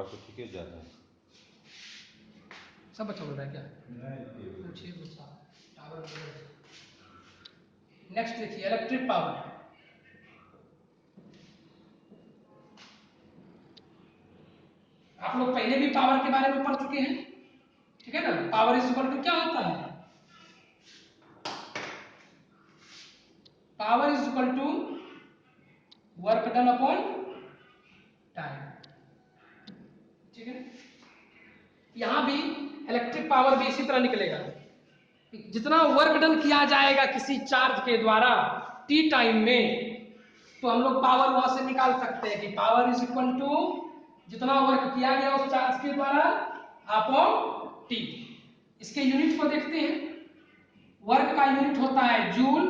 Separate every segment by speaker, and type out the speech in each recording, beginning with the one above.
Speaker 1: तो ठीक है जाता है।
Speaker 2: सब बच्चा बोल रहा है क्या? पूछिए दूसरा टावर। नेक्स्ट देखिए इलेक्ट्रिक पावर। आप लोग पहले भी पावर के बारे में पढ़ चुके हैं, ठीक है ना। पावर इज इक्वल टू क्या होता है? Power is equal to work done upon time, ठीक है। यहां भी इलेक्ट्रिक पावर भी इसी तरह निकलेगा। जितना वर्क डन किया जाएगा किसी चार्ज के द्वारा टी टाइम में, तो हम लोग पावर वहां से निकाल सकते हैं कि पावर इज इक्वल टू जितना वर्क किया गया उस चार्ज के द्वारा अपॉन टी। इसके यूनिट को देखते हैं। वर्क का यूनिट होता है जूल,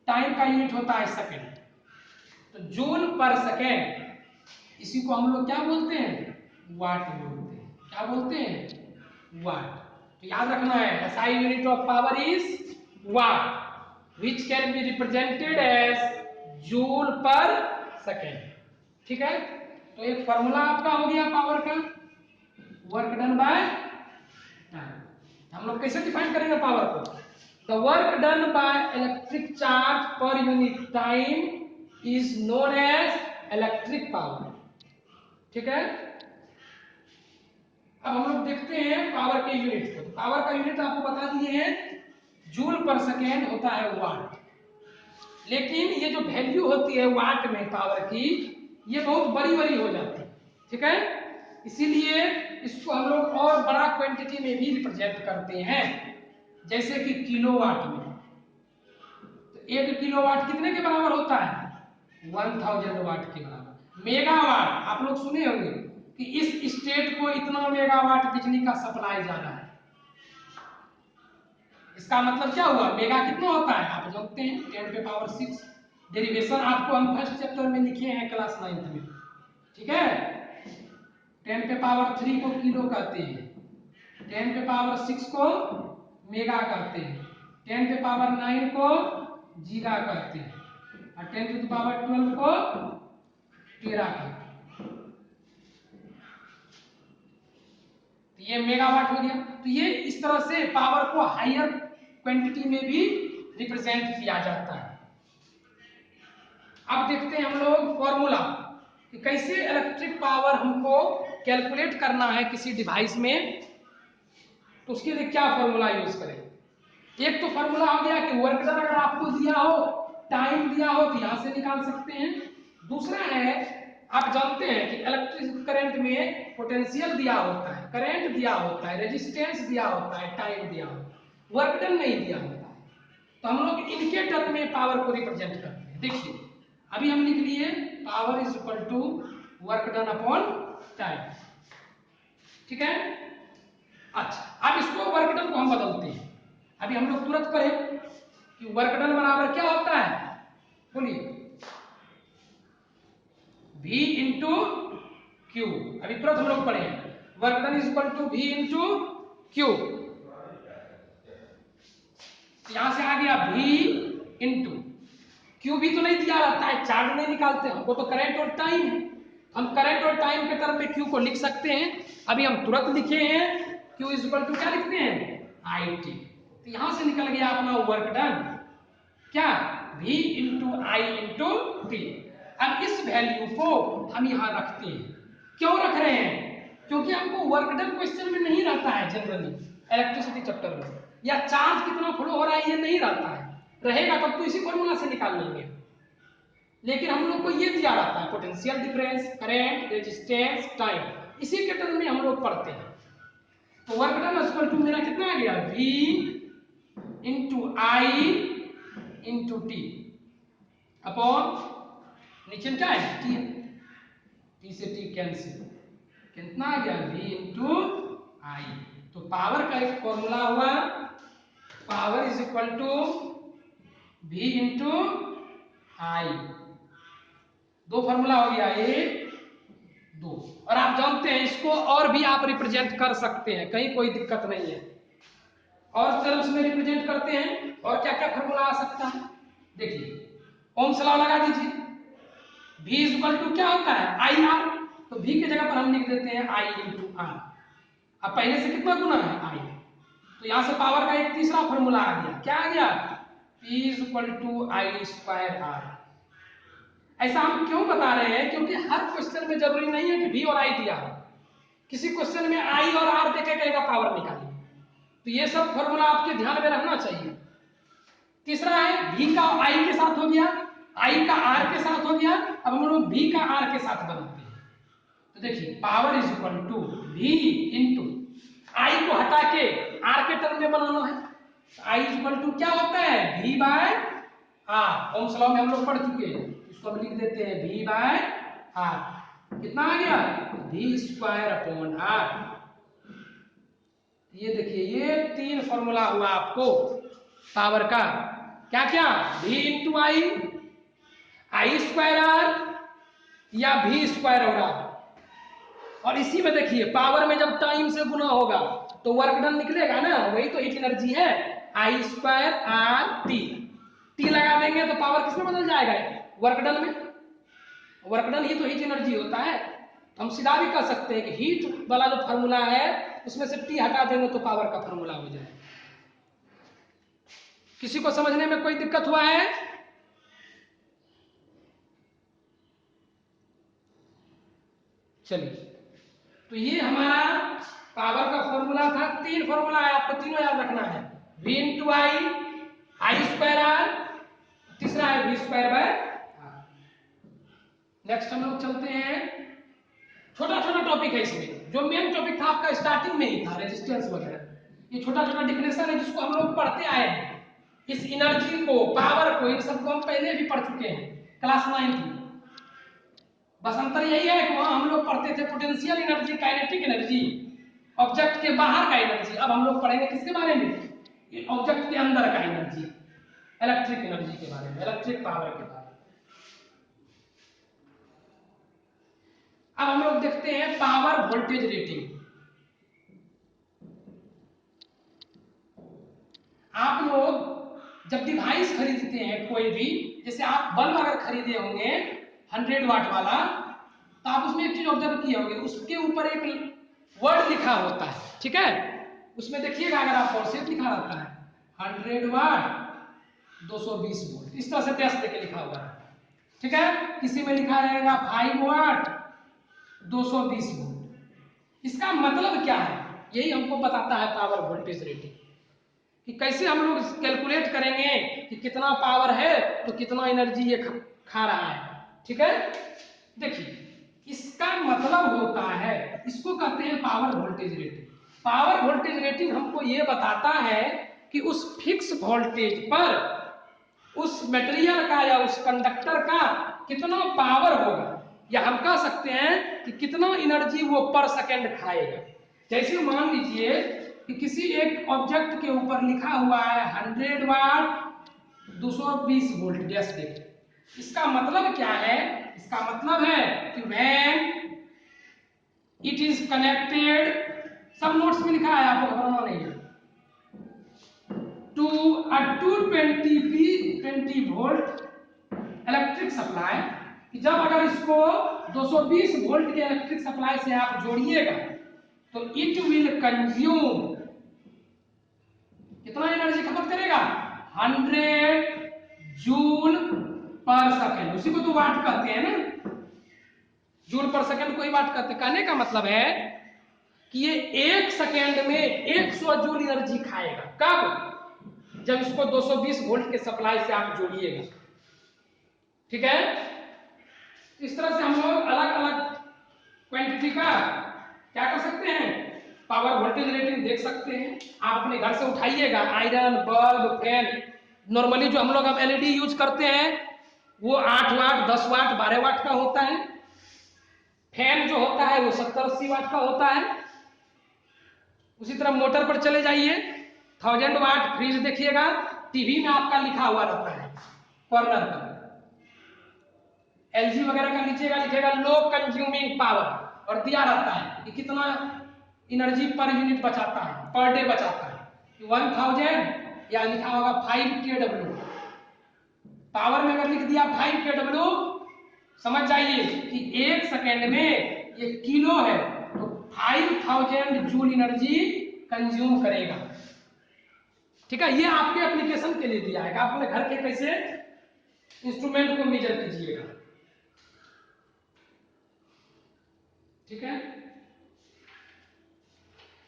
Speaker 2: टाइम का यूनिट होता है सेकेंड। तो जूल पर सेकेंड, इसी को हम लोग क्या बोलते हैं? वाट बोलते हैं। क्या बोलते हैं? वाट। तो याद रखना है SI unit of power is watt which can be represented as joule per second, ठीक है। तो एक फॉर्मूला आपका हो गया पावर का, वर्क डन बाय टाइम। हम लोग कैसे डिफाइन करेंगे पावर को? The work done by electric charge per unit time is known as electric power, ठीक है। अब हम लोग देखते हैं पावर के यूनिट को। पावर का यूनिट आपको बता दिए हैं, जूल पर सेकेंड होता है वाट। लेकिन ये जो वैल्यू होती है वाट में पावर की, ये बहुत बड़ी बड़ी हो जाती है, ठीक है। इसीलिए इसको हम लोग और बड़ा क्वांटिटी में भी रिप्रेजेंट करते हैं, जैसे कि किलोवाट में। तो 1 किलोवाट कितने के बराबर होता है? 1000 वाट के बराबर। मेगावाट आप लोग सुने होंगे कि इस स्टेट को इतना मेगावाट बिजली का सप्लाई जा रहा है। इसका मतलब क्या हुआ? मेगा कितना होता है आप जानते हैं, 10 पे पावर 6। डेरिवेशन आपको हम फर्स्ट चैप्टर में लिखे हैं क्लास 9th में, ठीक है। 10 पे पावर 3 को किलो कहते हैं, 10 पे पावर 6 को मेगा कहते हैं, 10 पे पावर 9 को जीगा कहते हैं, और 10 टू द पावर 12 को टेरा कहते हैं। तो ये मेगावाट हो गया। तो ये इस तरह से पावर को हायर क्वांटिटी में भी रिप्रेजेंट किया जाता है। अब देखते हैं हम लोग फॉर्मूला कि कैसे इलेक्ट्रिक पावर हमको कैलकुलेट करना है किसी डिवाइस में, तो उसके लिए क्या फॉर्मूला यूज करें। एक तो फॉर्मूला हो गया कि वर्क डन अगर आपको दिया हो, टाइम दिया हो, तो यहां से निकाल सकते हैं। दूसरा है, आप जानते हैं कि इलेक्ट्रिक करंट में पोटेंशियल दिया होता है, करंट दिया होता है, रेजिस्टेंस दिया होता है, टाइम दिया होता है, वर्क डन नहीं दिया होता है। तो हम लोग इनके टर्म में पावर को रिप्रेजेंट करते हैं। देखिए अभी हम लिख लिए power is equal to work done upon time, ठीक है। अच्छा अब इसको वर्क डन को हम बदलते हैं। अभी हम लोग तुरंत करें कि वर्क डन बराबर क्या होता है, बोलिए, V इंटू क्यू। अभी तुरंत हम लोग पढ़े work done is equal to V into Q. यहां से आ गया V इंटू क्यू। भी तो नहीं दिया रहता है, चार्ज नहीं निकालते, हमको तो करंट और टाइम है। हम करंट और टाइम के तरफ में क्यू को लिख सकते हैं। अभी हम तुरंत लिखे हैं क्यू इज इक्वल टू क्या लिखते हैं, IT। तो यहां से निकल गया अपना वर्क डन क्या, V इंटू आई इंटू टी। अब इस वैल्यू को हम यहां रखते हैं। क्यों रख रहे हैं? क्योंकि हमको वर्क डन क्वेश्चन में नहीं रहता है जनरली इलेक्ट्रिसिटी चैप्टर में, या चार्ज कितना फ्लो हो रहा है ये नहीं रहता है। रहेगा तब तो इसी फॉर्मूला से निकाल लेंगे। लेकिन हम लोग को ये दिया रहता है potential difference, current, resistance, time, इसी के टर्म में हम लोग पढ़ते हैं। तो वर्क डन इक्वल टू मेरा कितना आ गया, V इंटू आई इंटू टी अपॉन नीचे क्या है टी, टी से टी कैंसिल, कितना आ गया V इंटू आई। तो पावर का एक फॉर्मूला हुआ, power is equal to V into I. दो फॉर्मूला हो गया, एक दो। और आप जानते हैं इसको और भी आप रिप्रेजेंट कर सकते हैं, कहीं कोई दिक्कत नहीं है। और टर्म्स में रिप्रेजेंट करते हैं, और क्या क्या फॉर्मूला आ सकता है देखिए। ओम्स लॉ लगा दीजिए, V इज इक्वल टू क्या होता है, IR। तो v की जगह पर हम लिख देते हैं I इंटू आर। अब पहले से कितना गुना है I, तो यहां से पावर का एक तीसरा फॉर्मूला आ गया। क्या आ गया? P equal to I square R. ऐसा हम क्यों बता रहे हैं? क्योंकि हर क्वेश्चन में जरूरी नहीं है कि v और I दिया हो। किसी क्वेश्चन में I और R देके कहेगा पावर निकालिए, तो ये सब फॉर्मूला आपके ध्यान में रहना चाहिए। तीसरा है v का I के साथ हो गया, I का R के साथ हो गया। अब हम लोग v का R के साथ बनाते हैं, तो देखिए power is equal to v into I को हटा के R के टर्म में बनाना है। I इज इक्वल टू क्या होता है? v by R। Ohm's law में हम लोग पढ़ चुके हैं, इसको हम लिख देते हैं v बाय R। कितना आ गया? v square upon R। ये देखिए ये तीन फॉर्मूला हुआ आपको पावर का। क्या क्या? v into I square R या v स्क्वायर और आर। और इसी में देखिए पावर में जब टाइम से गुना होगा तो वर्क डन निकलेगा ना, वही तो हीट एनर्जी है। आई स्क्वायर आर टी, टी लगा देंगे तो पावर किसमें बदल जाएगा? वर्क डन में। वर्क डन ही तो हीट एनर्जी होता है। तो हम सीधा भी कह सकते हैं कि हीट वाला जो फार्मूला है उसमें से टी हटा देंगे तो पावर का फार्मूला हो जाएगा। किसी को समझने में कोई दिक्कत हुआ है? चलिए, तो ये हमारा पावर का फॉर्मूला था। तीन फॉर्मूला है, आपको तीनों याद रखना है। v into I square R, तीसरा है v square by R. Next हम लोग चलते हैं, छोटा छोटा टॉपिक है इसमें। जो मेन टॉपिक था आपका स्टार्टिंग में ही था रेजिस्टेंस वगैरह, ये छोटा छोटा डिफिनेशन है जिसको हम लोग पढ़ते आए हैं। इस एनर्जी को, पावर को, इन सबको हम पहले भी पढ़ चुके हैं क्लास 9 में। बस अंतर यही है कि वहां हम लोग पढ़ते थे potential energy, kinetic energy, object के बाहर का एनर्जी। अब हम लोग पढ़ेंगे किसके बारे में? ऑब्जेक्ट के अंदर का एनर्जी, इलेक्ट्रिक एनर्जी के बारे में, इलेक्ट्रिक पावर के बारे में। अब हम लोग देखते हैं पावर वोल्टेज रेटिंग। आप लोग जब डिवाइस खरीदते हैं कोई भी, जैसे आप बल्ब अगर खरीदे होंगे 100 वाट वाला, तो आप उसमें एक चीज ऑब्जर्व किए होंगे, उसके ऊपर एक वर्ड लिखा होता है। ठीक है, उसमें देखिएगा अगर आप फॉरसेट लिखा रहता है 100 वाट 220 वोल्ट, इस तरह से टेस्ट देके लिखा हुआ है। ठीक है, किसी में लिखा रहेगा 5 वाट 220 वोल्ट। इसका मतलब क्या है? यही हमको बताता है पावर वोल्टेज रेटिंग, कि कैसे हम लोग कैलकुलेट करेंगे कि कितना पावर है तो कितना एनर्जी ये खा रहा है। ठीक है, देखिए इसका मतलब होता है, इसको कहते हैं power voltage rating. Power voltage rating हमको ये बताता है कि उस फिक्स वोल्टेज पर उस मटेरियल का या उस कंडक्टर का कितना पावर होगा, या हम कह सकते हैं कि कितना एनर्जी वो पर सेकंड खाएगा। जैसे मान लीजिए कि किसी एक ऑब्जेक्ट के ऊपर लिखा हुआ है 100 वाट 220 वोल्ट गैस देखिए। इसका मतलब क्या है? इसका मतलब है कि व्हेन इट इज कनेक्टेड, सब नोट्स में लिखा है, आपको घबराना नहीं है, to a 220 volt electric supply, कि जब अगर इसको 220 वोल्ट के इलेक्ट्रिक सप्लाई से आप जोड़िएगा तो इट विल कंज्यूम, कितना एनर्जी खपत करेगा? 100 जूल पर सेकंड। उसी को तो वाट कहते हैं ना, जूल पर सेकंड को ही वाट कहते हैं। कहने का मतलब है कि ये 1 सेकंड में 100 जूल एनर्जी खाएगा। कब? जब इसको 220 वोल्ट के सप्लाई से आप जोड़िएगा। ठीक है, इस तरह से हम लोग अलग अलग क्वांटिटी का क्या कर सकते हैं, पावर वोल्टेज रेटिंग देख सकते हैं। आप अपने घर से उठाइएगा, आयरन, बल्ब, फैन, नॉर्मली जो हम लोग अब एलईडी यूज करते हैं वो 8 वाट 10 वाट 12 वाट का होता है। फैन जो होता है वो 70-80 वाट का होता है। उसी तरह मोटर पर चले जाइए, 1000 वाट फ्रिज देखिएगा, टीवी में आपका लिखा हुआ रहता है कॉर्नर पर, एलजी वगैरह का नीचे का लिखेगा लो कंज्यूमिंग पावर, और दिया रहता है कि कितना एनर्जी पर यूनिट बचाता है, पर डे बचाता है 1000, या लिखा होगा 5 kW। पावर में अगर लिख दिया 5 kW, समझ जाइए कि 1 सेकेंड में ये किलो है तो 5000 जूल एनर्जी कंज्यूम करेगा। ठीक है, ये आपके एप्लीकेशन के लिए दिया है, आप अपने घर के कैसे इंस्ट्रूमेंट को मेजर कीजिएगा। ठीक है,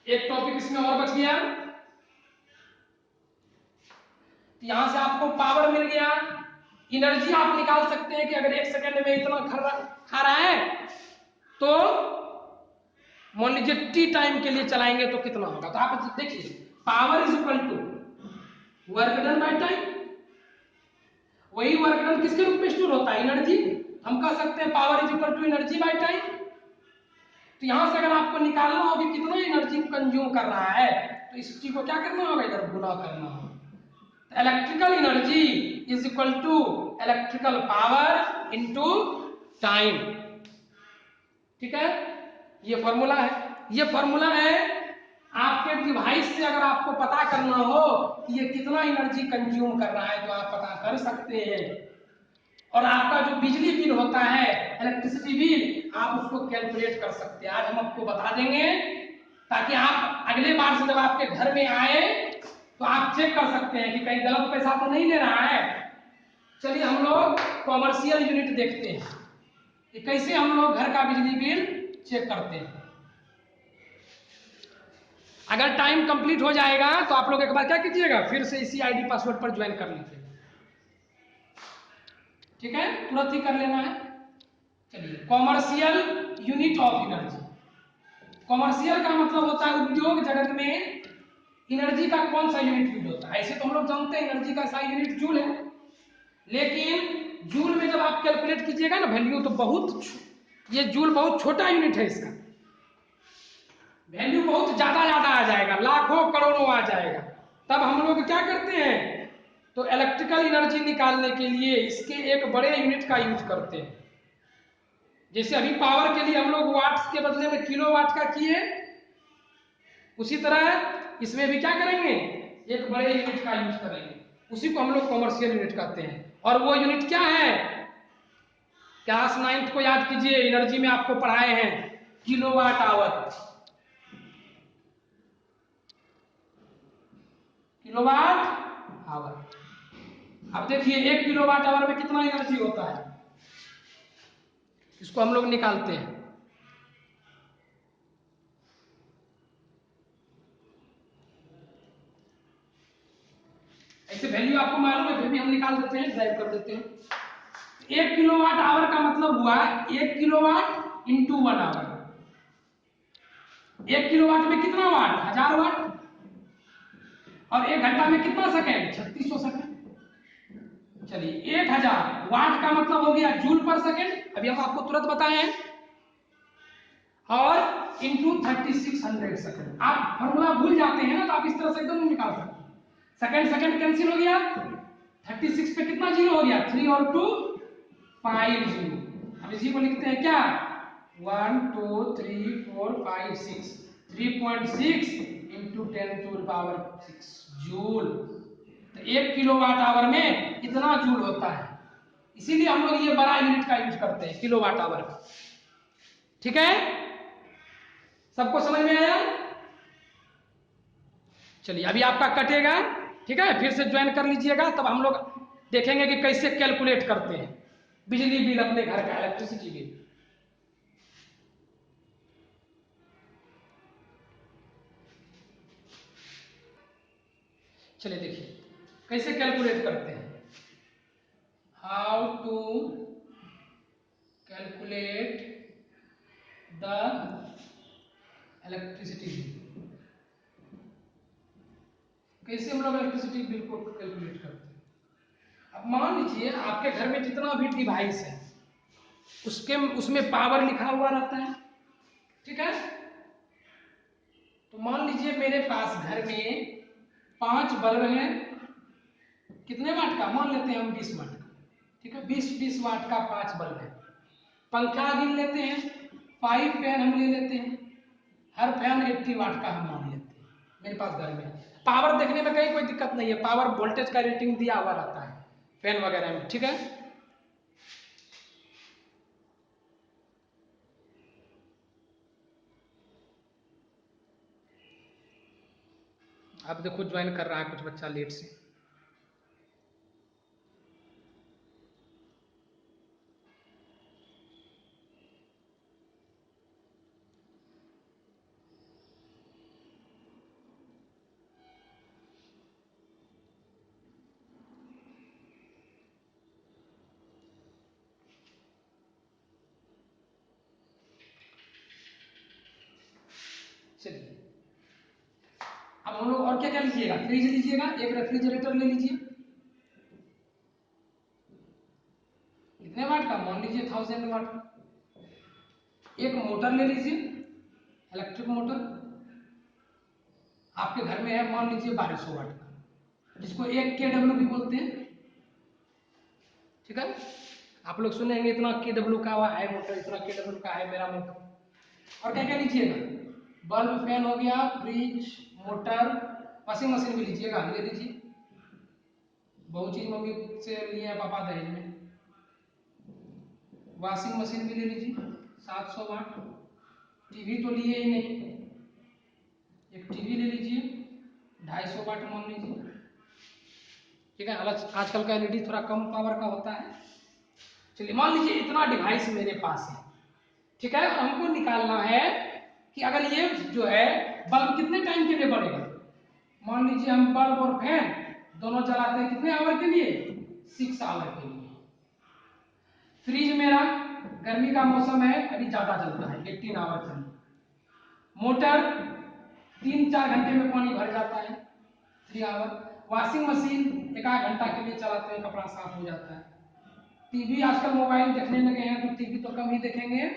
Speaker 2: एक टॉपिक इसमें और बच गया। यहां से आपको पावर मिल गया, एनर्जी आप निकाल सकते हैं कि अगर 1 सेकंड में इतना खा रहा है तो मान लीजिए टी टाइम के लिए चलाएंगे तो कितना होगा। तो आप देखिए power is equal to work done by time. वही वर्क डन किसके रूप में स्टोर होता है? एनर्जी। हम कह सकते हैं power is equal to energy by time. तो यहां से अगर आपको निकालना हो कि कितना एनर्जी कंज्यूम कर रहा है तो इस चीज को क्या करना होगा? इधर गुना करना होगा। Electrical energy is equal to electrical power into time. ठीक है, ये फॉर्मूला है। ये फॉर्मूला है आपके डिवाइस से अगर आपको पता करना हो कि ये कितना एनर्जी कंज्यूम कर रहा है तो आप पता कर सकते हैं। और आपका जो बिजली बिल होता है, इलेक्ट्रिसिटी बिल, आप उसको कैलकुलेट कर सकते हैं। आज हम आपको बता देंगे ताकि आप अगले बार से जब आपके घर में आए तो आप चेक कर सकते हैं कि कहीं गलत पैसा तो नहीं ले रहा है। चलिए हम लोग कॉमर्शियल यूनिट देखते हैं कि कैसे हम लोग घर का बिजली बिल चेक करते हैं। अगर टाइम कंप्लीट हो जाएगा तो आप लोग एक बार क्या कीजिएगा, फिर से इसी आईडी पासवर्ड पर ज्वाइन कर लीजिएगा। ठीक है, तुरंत ही कर लेना है। चलिए, commercial unit of energy. Commercial का मतलब होता है उद्योग जगत में एनर्जी का कौन सा यूनिट यूज होता है। ऐसे तो हम लोग जानते हैं एनर्जी का सही यूनिट जूल है, लेकिन जूल में जब आप कैलकुलेट कीजिएगा ना वैल्यू तो बहुत, ये जूल बहुत छोटा यूनिट है, इसका वैल्यू बहुत ज्यादा आ जाएगा, लाखों करोड़ों आ जाएगा। तब हम लोग क्या करते हैं, तो इलेक्ट्रिकल एनर्जी निकालने के लिए इसके एक बड़े यूनिट का यूज करते हैं। जैसे अभी पावर के लिए हम लोग वाट्स के बदले में किलोवाट का किए, उसी तरह इसमें भी क्या करेंगे, एक बड़े यूनिट का यूज करेंगे। उसी को हम लोग कॉमर्शियल यूनिट कहते हैं। और वो यूनिट क्या है, क्लास 9th को याद कीजिए, एनर्जी में आपको पढ़ाए हैं किलोवाट आवर। Kilowatt hour. अब देखिए 1 किलोवाट आवर में कितना एनर्जी होता है, इसको हम लोग निकालते हैं। ऐसे वैल्यू आपको मालूम है फिर भी हम निकाल देते हैं, ड्राइव कर देते हैं। 1 किलोवाट आवर का मतलब हुआ 1 किलोवाट इंटू 1 आवर। 1 किलोवाट में कितना वाट, 1000 वाट। और 1 घंटा में कितना सेकेंड, 3600 सेकेंड। चलिए 1000 वाट का मतलब हो गया जूल पर सेकेंड, अभी हम आपको तुरंत बताए हैं, और इंटू 3600 सेकेंड। आप फॉर्मूला भूल जाते हैं ना तो आप इस तरह से एकदम निकाल सकते हैं। सेकेंड सेकेंड कैंसिल हो गया, 36 पे कितना जीरो हो गया, 3 और 2 5 जीरो। अब इसी को लिखते हैं क्या, 1 2 3 4 5 6, 3.6 इंटू 10⁻6 जूल। तो 1 किलोवाट आवर में इतना जूल होता है, इसीलिए हम लोग ये बड़ा यूनिट का यूज करते हैं, किलोवाट आवर का। ठीक है, सबको समझ में आया? चलिए अभी आपका कटेगा, ठीक है, फिर से ज्वाइन कर लीजिएगा, तब हम लोग देखेंगे कि कैसे कैलकुलेट करते हैं बिजली बिल अपने घर का, इलेक्ट्रिसिटी बिल। चलिए देखिए कैसे कैलकुलेट करते हैं, how to calculate the electricity bill. कैसे हम लोग इलेक्ट्रिसिटी बिल को कैलकुलेट करते हैं। अब मान लीजिए आपके घर में जितना भी डिवाइस है उसमें पावर लिखा हुआ रहता है, ठीक है। तो मान लीजिए मेरे पास घर में 5 बल्ब हैं, कितने वाट का, मान लेते हैं हम 20 वाट का, ठीक है, 20 वाट का 5 बल्ब है। पंखा गिन लेते हैं, 5 फैन हम ले लेते हैं, हर फैन 80 वाट का हम मान लेते हैं मेरे पास घर में। पावर देखने में कहीं कोई दिक्कत नहीं है, पावर वोल्टेज का रेटिंग दिया हुआ रहता है फैन वगैरह में, ठीक है। अब देखो ज्वाइन कर रहा है कुछ बच्चा लेट से। चलिए अब हम लोग और क्या क्या लीजिएगा, फ्रिज लीजिएगा, एक रेफ्रिजरेटर ले लीजिए। कितने वाट का, मान लीजिए 1000 वाट का। एक मोटर ले लीजिए, इलेक्ट्रिक मोटर आपके घर में है, मान लीजिए 1200 वाट का, जिसको 1 kW भी बोलते हैं। ठीक है, आप लोग सुनेंगे इतना kW का हुआ है मोटर, इतना kW का है मेरा मोटर। और क्या क्या लीजिएगा, बल्ब, फैन हो गया, फ्रिज, मोटर, वॉशिंग मशीन भी लीजिएगा, ले लीजिए। बहुत चीज मम्मी से लिए हैं पापा दहेज में। वॉशिंग मशीन भी ले लीजिए 700 वाट। टीवी तो लिए ही नहीं, एक टीवी ले लीजिए 250 वाट मान लीजिए। ठीक है, आजकल का एलईडी थोड़ा कम पावर का होता है। चलिए मान लीजिए इतना डिवाइस मेरे पास है। ठीक है, और हमको निकालना है कि अगर ये जो है बल्ब कितने टाइम के लिए बढ़ेगा। मान लीजिए हम बल्ब और फैन दोनों जलाते हैं कितने आवर के लिए, 6 आवर के लिए। फ्रिज मेरा गर्मी का मौसम है अभी ज्यादा चलता है, 18 आवर चलता। मोटर 3-4 घंटे में पानी भर जाता है, 3 आवर। वॉशिंग मशीन 1-8 घंटा के लिए चलाते हैं, कपड़ा साफ हो जाता है। टीवी आजकल मोबाइल देखने लगे हैं तो टीवी तो कम ही देखेंगे,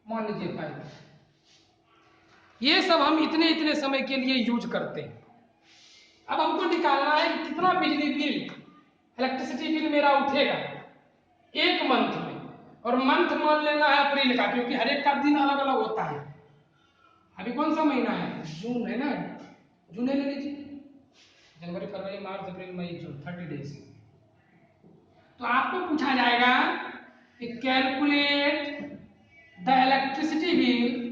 Speaker 2: मान लीजिए 5। ये सब हम इतने इतने समय के लिए यूज करते हैं। अब हमको निकालना है कि कितना बिजली बिल, इलेक्ट्रिसिटी बिल मेरा उठेगा एक मंथ में। और मंथ मान लेना है अप्रैल का, क्योंकि हर एक का दिन अलग अलग होता है। अभी कौन सा महीना है, जून है ना, जून ले लीजिए, जनवरी, फरवरी, मार्च, अप्रैल, मई, जून, 30 डेज। तो आपको पूछा जाएगा कि calculate the electricity bill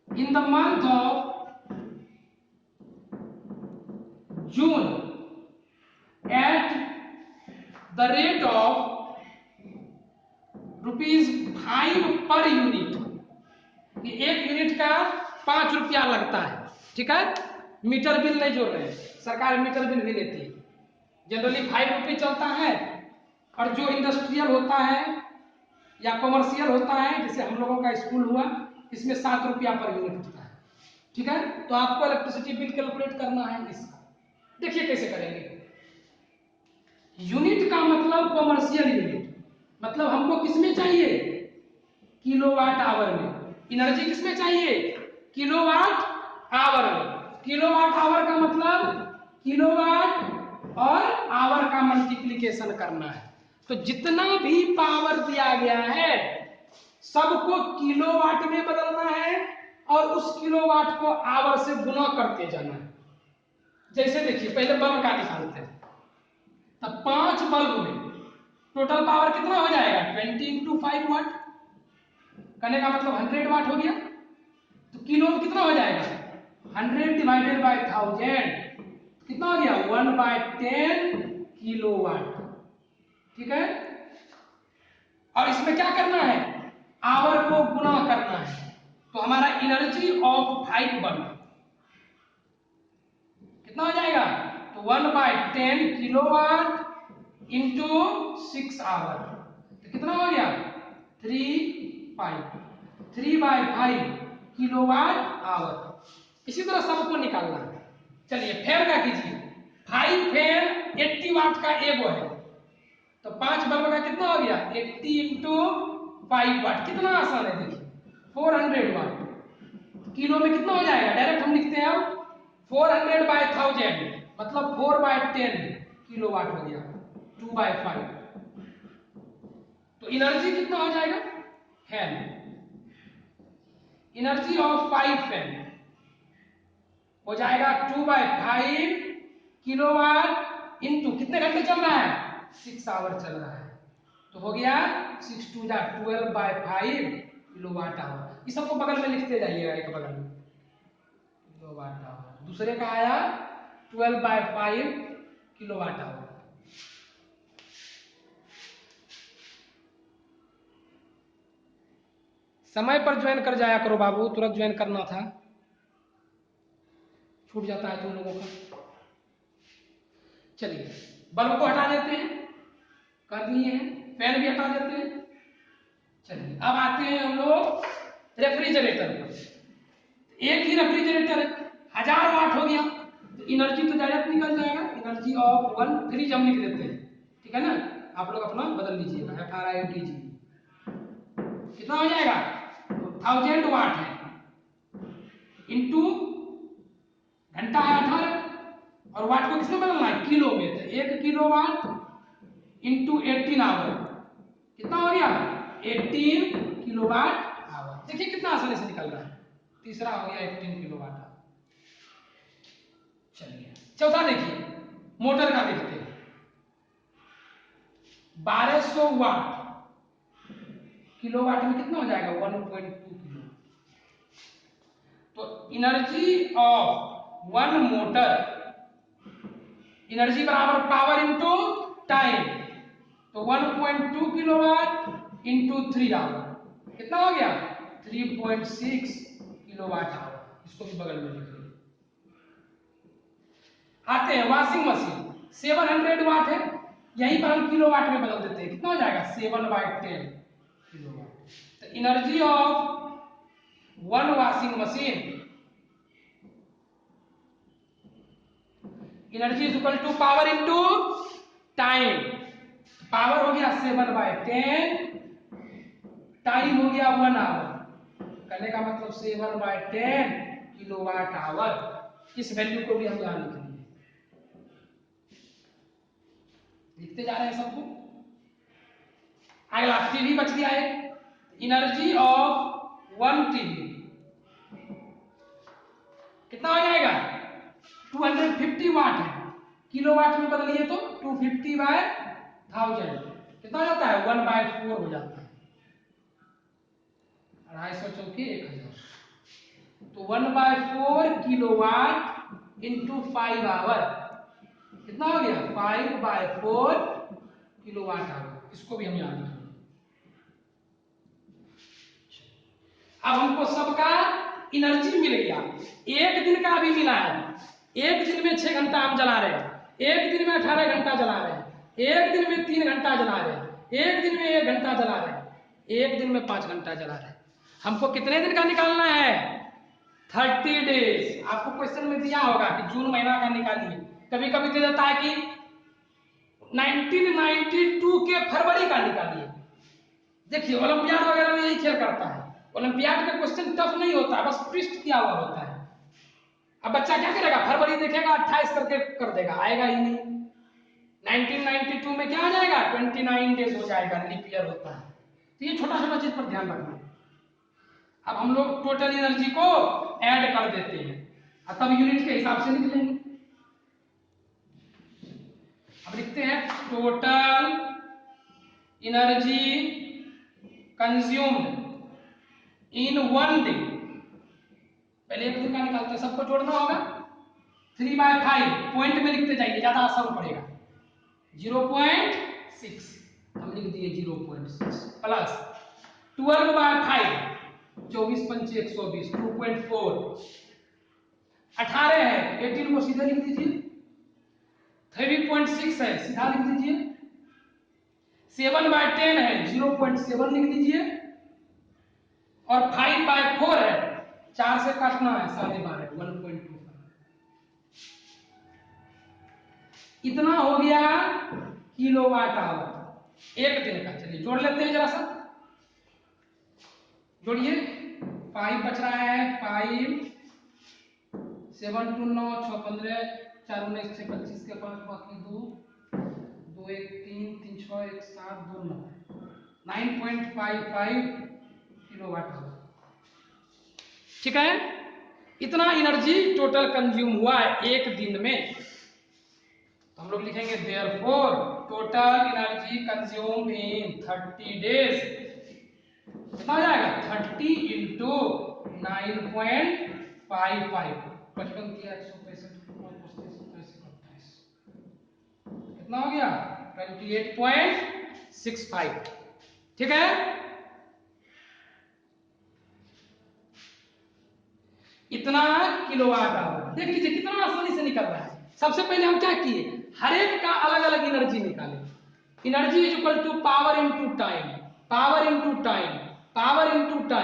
Speaker 2: in the month of June at the rate of ₹5 per unit. कि 1 यूनिट का 5 रुपया लगता है। ठीक है, मीटर बिल नहीं जोड़ रहे, सरकार मीटर बिल भी लेती है। जनरली 5 रुपये चलता है, और जो इंडस्ट्रियल होता है या कॉमर्शियल होता है, जैसे हम लोगों का स्कूल हुआ, इसमें 7 रुपया पर यूनिट होता है। ठीक है, तो आपको इलेक्ट्रिसिटी बिल कैलकुलेट करना है इसका। देखिए कैसे करेंगे। यूनिट का मतलब कॉमर्शियल यूनिट, मतलब हमको किसमें चाहिए, किलोवाट आवर में। एनर्जी किसमें चाहिए, किलोवाट आवर में। किलोवाट आवर का मतलब किलोवाट और आवर का मल्टीप्लिकेशन करना है। तो जितना भी पावर दिया गया है सबको किलोवाट में बदलना है, और उस किलोवाट को आवर से गुना करते जाना है। जैसे देखिए पहले बल्ब का निकालते हैं, तब 5 बल्ब में टोटल पावर कितना हो जाएगा, 20 × 5 वाट। करने का मतलब 100 वाट हो गया। तो किलो में कितना हो जाएगा, 100 डिवाइडेड बाय 1000 कितना हो गया, 1/10 किलोवाट। ठीक है, और इसमें क्या करना है, आवर को गुना करना है। तो हमारा एनर्जी ऑफ 5 बल्ब कितना हो जाएगा, तो 1/10 किलोवाट इंटू 6 आवर, तो कितना हो गया, 3/5 किलोवाट आवर। इसी तरह सबको निकालना है। चलिए फैन का कीजिए, 5 फैन 80 वाट का एगो है, तो 5 बल्ब का कितना हो गया, 80 × 5 वाट। कितना आसान है देखिए, 400 वाट। किलो में कितना हो जाएगा, डायरेक्ट हम लिखते हैं 400/1000, मतलब 4/10 किलोवाट हो गया, 2/5। तो एनर्जी कितना हो जाएगा, फैन, एनर्जी ऑफ 5 फैन हो जाएगा 2/5 किलोवाट इंटू कितने घंटे चल रहा है, 6 आवर चल रहा है। तो हो गया 6 × 2 = 12/5 किलोवाट आवर। इस सबको बगल में लिखते जाइएगा, एक बगल में किलोवाट आवर। दूसरे का आया 12/5 किलोवाट आवर। समय पर ज्वाइन कर जाया करो बाबू, तुरंत ज्वाइन करना था, छूट जाता है तुम लोगों का। चलिए बल्ब को हटा देते हैं, कर दिए हैं, फैन भी हटा देते हैं। चलिए अब आते हैं हम लोग रेफ्रिजरेटर पर। एक ही रेफ्रिजरेटर है, 1000 वाट हो गया, तो एनर्जी तो डायरेक्ट निकल जाएगा। एनर्जी ऑफ वन फ्रिज हम लिख देते हैं, ठीक है ना। आप लोग अपना बदल लीजिएगा, 18 MTG कितना हो जाएगा, 1000 वाट है, इंटू घंटा है 18, और वाट को किसमें बदलना है, किलो में। तो 1 किलोवाट इंटू 18 आवर कितना हो गया, 18 किलोवाट आवर। देखिए कितना आसानी से निकल रहा है। तीसरा हो गया 18 किलोवाट आवर। चलिए चौथा देखिए, मोटर का देखते हैं। 1200 वाट किलोवाट में कितना हो जाएगा, 1.2 किलो। तो energy of one motor, energy बराबर पावर इंटू टाइम, तो 1.2 किलोवाट इंटू 3 आवर कितना हो गया, 3.6 किलोवाट आवर। इसको भी बगल में लिख लीजिए। आते हैं वॉशिंग मशीन, 700 वाट है, यहीं पर हम किलोवाट में बदल देते हैं, कितना हो जाएगा 7/10 किलोवाट। तो energy of one washing machine, energy is equal to power into time. Power हो गया 7/10, टाइम हो गया 1 आवर, करने का मतलब 7/10 किलोवाट आवर। इस वैल्यू को भी हम यहां लिख लेंगे, लिखते जा रहे हैं सबको। अगला टीवी बच गया है, एनर्जी ऑफ वन टीवी कितना हो जाएगा, 250 वाट है, किलोवाट में बदलिए तो 250/1000 कितना हो जाता है, 1/4 हो जाता है। 250 चौके 1000, तो 1/4 किलोवाट इंटू 5 आवर कितना हो गया, 5/4 किलोवाट आवर। इसको भी हम याद रखेंगे। अब हमको सबका एनर्जी मिल गया, एक दिन का भी मिला है। एक दिन में 6 घंटा हम जला रहे हैं, एक दिन में 18 घंटा जला रहे हैं, एक दिन में 3 घंटा जला रहे हैं, एक दिन में 1 घंटा जला रहे हैं, एक दिन में 5 घंटा जला रहे हैं। हमको कितने दिन का निकालना है, 30 डेज। आपको क्वेश्चन में दिया होगा कि जून महीना का निकालिए, कभी कभी दे देता है कि 1992 के फरवरी का निकालिए। देखिए ओलंपियाड वगैरह में यही खेल करता है, ओलंपियाड का क्वेश्चन टफ नहीं होता, बस ट्विस्ट किया हुआ होता है। अब बच्चा क्या करेगा, फरवरी देखेगा 28 करके कर देगा, आएगा ही नहीं। 1992 में क्या आ जाएगा, 29 डेज हो जाएगा, लीप ईयर होता है। तो ये छोटा छोटा चीज पर ध्यान रखना। अब हम लोग टोटल एनर्जी को ऐड कर देते हैं, तब यूनिट के हिसाब से निकलेंगे। अब लिखते हैं total energy consumed in 1 day. पहले एक दिन का निकालते हैं, सबको जोड़ना होगा। 3/5 पॉइंट में लिखते जाइए, ज्यादा आसान पड़ेगा। 0.6 हम लिख दिए, 0.6 प्लस 12/5 24 पंचे 120 2.4, 18 है 18 को सीधे लिख दीजिए, 3.6 है सीधा लिख दीजिए, 7/10 है 0.7 लिख दीजिए, और 5/4 है 4 से काटना है 12.5 1.25। इतना हो गया किलोवाट आवर एक दिन का। चलिए जोड़ लेते हैं जरा सा, जोड़िए। 5 बच रहा है, 5 7 2 9 6 15 4 19 6 25 के 5 बाकी 2 2 1 3 3 6 1 7 2 9 9.55 किलोवाट आवर। ठीक है, इतना एनर्जी टोटल कंज्यूम हुआ है एक दिन में। तो हम लोग लिखेंगे therefore total energy consume in 30 days कितना हो जाएगा, 30 इंटू 9.55 55 किया 165 कितना हो गया 28.65 ठीक है। इतना किलोवाट आवर देख लीजिए कितना आसानी से निकल रहा है। सबसे पहले हम क्या किए हर एक का अलग अलग एनर्जी निकाले। Energy is equal to power into time, power into time, power into time.